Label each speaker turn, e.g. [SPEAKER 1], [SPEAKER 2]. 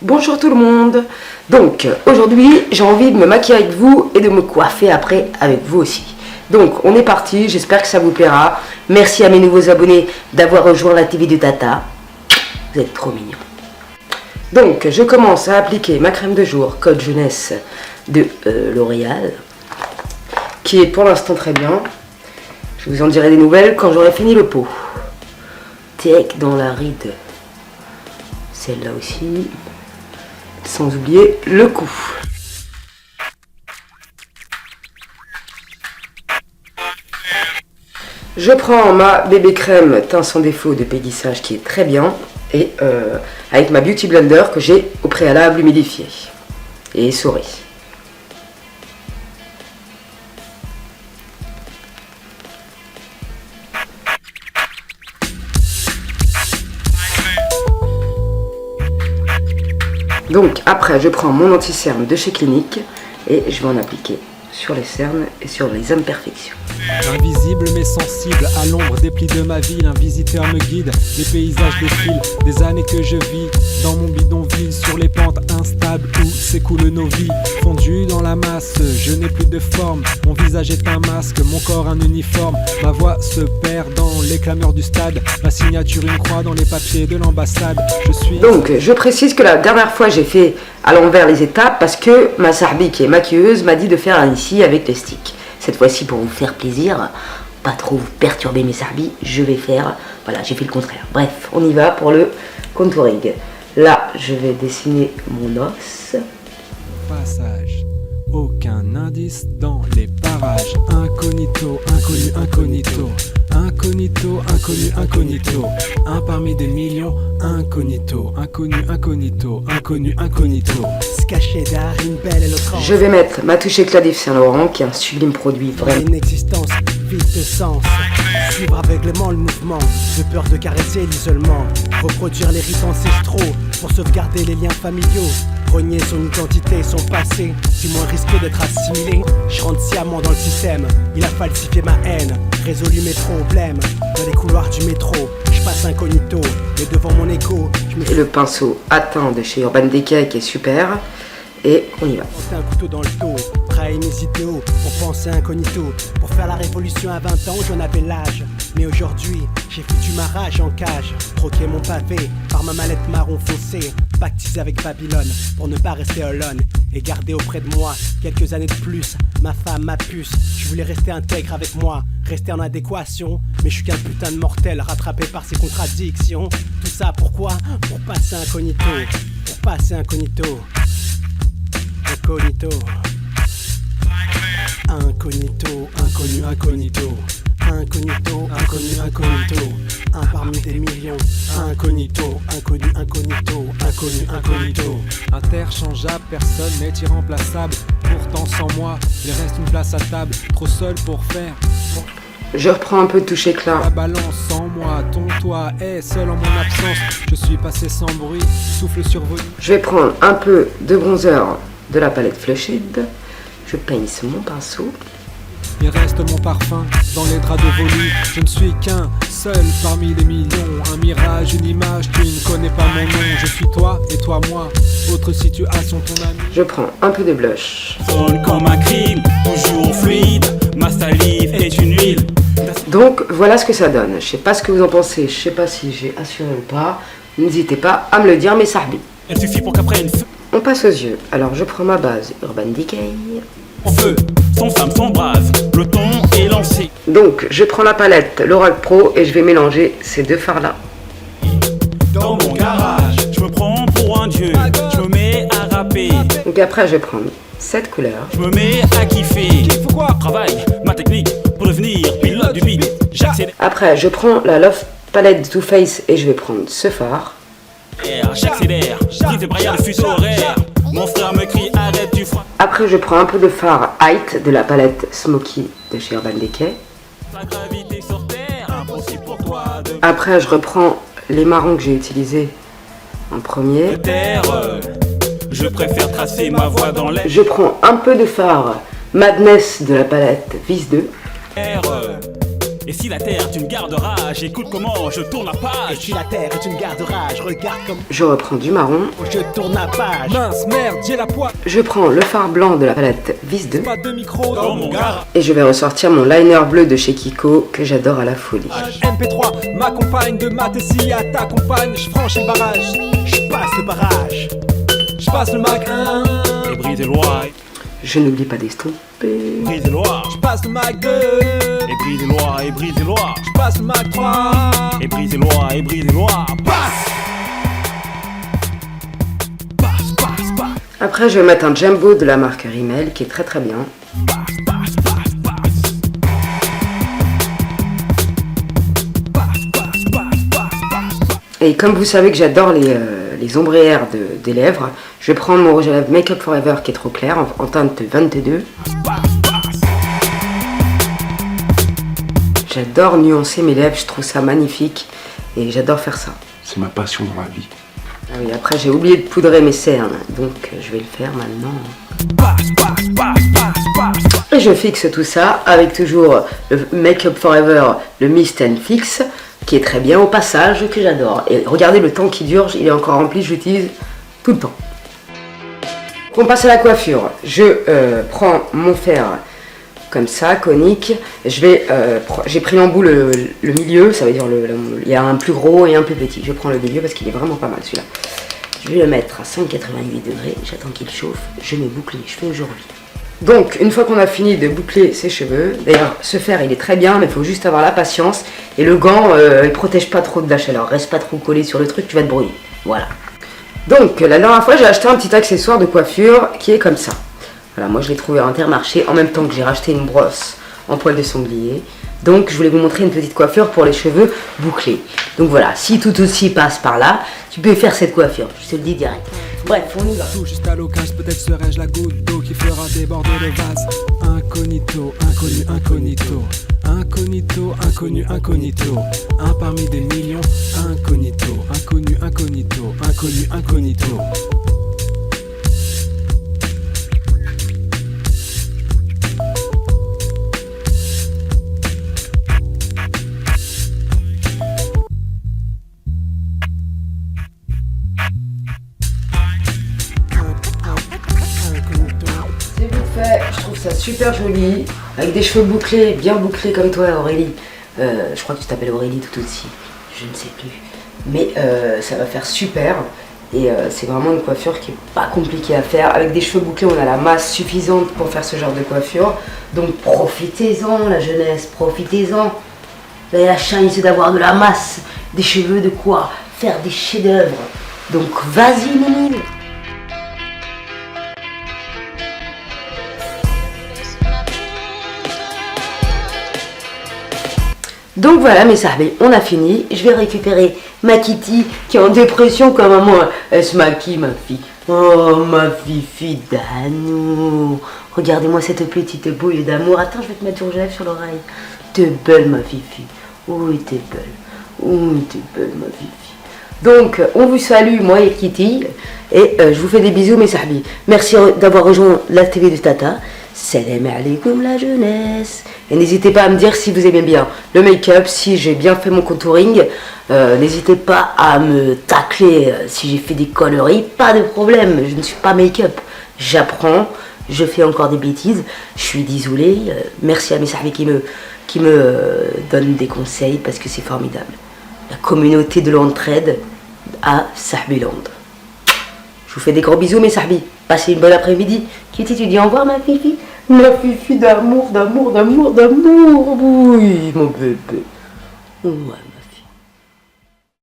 [SPEAKER 1] Bonjour tout le monde. Donc aujourd'hui j'ai envie de me maquiller avec vous et de me coiffer après avec vous aussi. Donc on est parti, j'espère que ça vous plaira. Merci à mes nouveaux abonnés d'avoir rejoint la TV de Tata. Vous êtes trop mignons. Donc je commence à appliquer ma crème de jour Code Jeunesse de L'Oréal, qui est pour l'instant très bien. Je vous en dirai des nouvelles quand j'aurai fini le pot. Tech dans la ride, celle-là aussi, sans oublier le cou. Je prends ma bébé crème teint sans défaut de Peggy Sage qui est très bien, et avec ma Beauty Blender que j'ai au préalable humidifié et essoré. Donc après je prends mon anti-cerne de chez Clinique et je vais en appliquer sur les cernes et sur les imperfections.
[SPEAKER 2] Invisible mais sensible à l'ombre des plis de ma ville, un visiteur me guide, les paysages défilent, des années que je vis dans mon bidonville, sur les pentes instables où s'écoulent nos vies, fondues dans la masse, je n'ai plus de forme, mon visage est un masque, mon corps un uniforme, ma voix se perd dans les clameurs du stade, ma signature une croix dans les papiers de l'ambassade, je suis...
[SPEAKER 1] Donc je précise que la dernière fois j'ai fait à l'envers les étapes parce que ma Sarbi qui est maquilleuse m'a dit de faire un ici avec les sticks. Cette fois-ci, pour vous faire plaisir, pas trop vous perturber mes Sarbi, je vais faire, voilà, j'ai fait le contraire. Bref, on y va pour le contouring. Là, je vais dessiner mon os.
[SPEAKER 2] Passage, aucun indice dans les parages, incognito, inconnu, incognito, incognito, inconnu, incognito, un parmi des millions, incognito, inconnu, incognito, inconnu, incognito. Se cacher derrière une belle et l'autre.
[SPEAKER 1] Je vais mettre ma touche éclat d'Yves Saint Laurent, qui est un sublime produit, vraiment.
[SPEAKER 3] Une existence vide de sens, suivre aveuglément le mouvement, de peur de caresser l'isolement, reproduire les rites ancestraux pour sauvegarder les liens familiaux, renier son identité, son passé, si moins risqué d'être assimilé. Je rentre sciemment dans le système, il a falsifié ma haine, résolu mes problèmes, dans les couloirs du métro, je passe incognito, mais devant mon écho, je me
[SPEAKER 1] Et le pinceau atteint de chez Urban Decay qui est super. Et on y va.
[SPEAKER 3] Porter un couteau dans le dos, trahir mes idéaux pour penser incognito. Pour faire la révolution à 20 ans, j'en avais l'âge. Mais aujourd'hui, j'ai foutu ma rage en cage. Troqué mon pavé par ma mallette marron foncé. Pactisé avec Babylone pour ne pas rester alone. Et garder auprès de moi quelques années de plus. Ma femme, ma puce, je voulais rester intègre avec moi. Rester en adéquation, mais je suis qu'un putain de mortel rattrapé par ces contradictions. Tout ça pourquoi? Pour passer incognito. Pour passer incognito. Incognito, incognito, inconnu, incognito, incognito, inconnu, incognito, un parmi des millions, incognito, inconnu, incognito, inconnu, incognito.
[SPEAKER 2] Interchangeable, personne n'est irremplaçable. Pourtant sans moi, il reste une place à table. Trop seul pour faire.
[SPEAKER 1] Je reprends un peu de touche éclat.
[SPEAKER 2] La balance sans moi, ton toit est seul en mon absence. Je suis passé sans bruit, souffle survenu.
[SPEAKER 1] Je vais prendre un peu de bronzer de la palette Flushid. Je pince mon pinceau.
[SPEAKER 2] Il reste mon parfum dans les draps de Volu. Je ne suis qu'un seul parmi les millions. Un mirage, une image, tu ne connais pas mon nom. Je suis toi et toi moi, autre situation ton ami.
[SPEAKER 1] Je prends un peu de blush.
[SPEAKER 4] Sonne comme un crime, toujours fluide. Ma salive est une huile.
[SPEAKER 1] Donc voilà ce que ça donne. Je sais pas ce que vous en pensez, je sais pas si j'ai assuré ou pas. N'hésitez pas à me le dire mes Sarbi.
[SPEAKER 4] Elle suffit pour qu'après une feu
[SPEAKER 1] On passe aux yeux. Alors je prends ma base Urban Decay.
[SPEAKER 4] en feu, son femme s'embrase, le ton est lancé.
[SPEAKER 1] Donc je prends la palette Lorac Pro et je vais mélanger ces deux fards là.
[SPEAKER 4] Dans mon garage, je me prends pour un dieu, je me mets à rapper,
[SPEAKER 1] Donc après je vais prendre cette couleur.
[SPEAKER 4] je me mets à kiffer. Travaille ma technique pour devenir pilote du beat. J'accélère,
[SPEAKER 1] Après je prends la Love Palette Too Faced et je vais prendre ce fard.
[SPEAKER 4] j'accélère, brise et braillard le fuseau horaire. Mon frère me crie arrête du froid.
[SPEAKER 1] Après je prends un peu de fard Height de la palette Smoky de chez Urban Decay.
[SPEAKER 4] La gravité sur terre, impossible pour toi de
[SPEAKER 1] Après je reprends les marrons que j'ai utilisés en premier.
[SPEAKER 4] terre. Je préfère tracer ma voie dans l'air.
[SPEAKER 1] Je prends un peu de fard Madness de la palette Vis 2.
[SPEAKER 4] Et si la terre est une gare de rage, écoute comment je tourne la
[SPEAKER 3] Et
[SPEAKER 4] page.
[SPEAKER 3] si la terre est une gare de rage, regarde comme
[SPEAKER 1] Je reprends du marron.
[SPEAKER 3] je tourne la page.
[SPEAKER 2] Mince, merde, j'ai la poire.
[SPEAKER 1] Je prends le fard blanc de la palette Vis 2.
[SPEAKER 2] Pas de micro
[SPEAKER 4] Dans mon garage.
[SPEAKER 1] Et je vais ressortir mon liner bleu de chez Kiko que j'adore à la folie.
[SPEAKER 2] MP3, ma compagne de maths et si à ta compagne, je franchis le barrage.
[SPEAKER 3] Je passe le barrage.
[SPEAKER 2] Je passe le Mac 1.
[SPEAKER 4] Et brise les lois,
[SPEAKER 1] Je n'oublie pas d'estomper.
[SPEAKER 4] brise les lois.
[SPEAKER 2] Je passe le Mac 2.
[SPEAKER 4] Et brise les lois, et brise les lois.
[SPEAKER 2] Je passe le Mac 3.
[SPEAKER 4] Et brise les lois, et brise les lois. Passe. Passe, passe, passe.
[SPEAKER 1] Après, je vais mettre un Jumbo de la marque Rimmel qui est très très bien.
[SPEAKER 4] Passe, passe, passe, passe. Passe, passe, passe, passe, passe.
[SPEAKER 1] Et comme vous savez que j'adore les ombrières des lèvres, je vais prendre mon rouge à lèvres Make Up Forever qui est trop clair en teinte 22. J'adore nuancer mes lèvres, je trouve ça magnifique et j'adore faire ça.
[SPEAKER 5] C'est ma passion dans la vie.
[SPEAKER 1] Ah oui, après j'ai oublié de poudrer mes cernes, donc je vais le faire maintenant.
[SPEAKER 4] Passe, passe, passe, passe, passe.
[SPEAKER 1] Et je fixe tout ça avec toujours le Make Up Forever, le Mist and Fix, qui est très bien au passage, que j'adore. Et regardez le temps qui dure, il est encore rempli, je l'utilise tout le temps. On passe à la coiffure. Je prends mon fer comme ça, conique. J'ai pris l'embout le milieu, ça veut dire il y a un plus gros et un plus petit. Je prends le milieu parce qu'il est vraiment pas mal celui-là. Je vais le mettre à 188 degrés, j'attends qu'il chauffe, je me boucle les cheveux aujourd'hui. Donc, une fois qu'on a fini de boucler ses cheveux, d'ailleurs, ce fer il est très bien, mais il faut juste avoir la patience. Et le gant, il protège pas trop de la chaleur, reste pas trop collé sur le truc, tu vas te brouiller. Voilà. Donc, la dernière fois, j'ai acheté un petit accessoire de coiffure qui est comme ça. Voilà, moi je l'ai trouvé à Intermarché en même temps que j'ai racheté une brosse en poil de sanglier. Donc, je voulais vous montrer une petite coiffure pour les cheveux bouclés. Donc voilà, si tout aussi passe par là, tu peux faire cette coiffure, je te le dis direct. Bref, on y va.
[SPEAKER 2] Tout juste à l'occasion, peut-être serais-je la goutte d'eau qui fera déborder le vase. Incognito, inconnu, incognito. Incognito, inconnu, incognito. Un parmi des millions. Incognito, inconnu, incognito. Inconnu, incognito.
[SPEAKER 1] C'est vite fait, je trouve ça super joli, avec des cheveux bouclés, bien bouclés comme toi Aurélie. Je crois que tu t'appelles Aurélie tout aussi, je ne sais plus. Mais ça va faire super, et c'est vraiment une coiffure qui est pas compliquée à faire. Avec des cheveux bouclés, on a la masse suffisante pour faire ce genre de coiffure. Donc profitez-en la jeunesse, profitez-en. Vous avez la chance d'avoir de la masse, des cheveux, de quoi faire des chefs-d'œuvre. Donc vas-y Mimi. Donc voilà mes sahbés, on a fini. Je vais récupérer ma Kitty qui est en dépression comme moi. Elle se maquille ma fille. Oh ma fifi d'amour. Regardez-moi cette petite bouille d'amour. Attends, je vais te mettre du rouge à lèvres sur l'oreille. T'es belle ma fifi. Oui t'es belle. Oui t'es belle ma fifi. Donc on vous salue moi et Kitty. Et je vous fais des bisous mes sahbis. Merci d'avoir rejoint la TV de Tata. Salam alaikum la jeunesse. Et n'hésitez pas à me dire si vous aimez bien le make-up, si j'ai bien fait mon contouring. N'hésitez pas à me tacler si j'ai fait des conneries. Pas de problème, je ne suis pas make-up. J'apprends, je fais encore des bêtises. Je suis désolée. Merci à mes sahbis qui me donnent des conseils parce que c'est formidable. La communauté de l'entraide à Sahbiland. Je vous fais des gros bisous mes sahbis. Passez une bonne après-midi. Kitty, tu dis au revoir ma fifi. Ma fifi d'amour, d'amour, d'amour, d'amour. Oui, mon bébé. Ouais.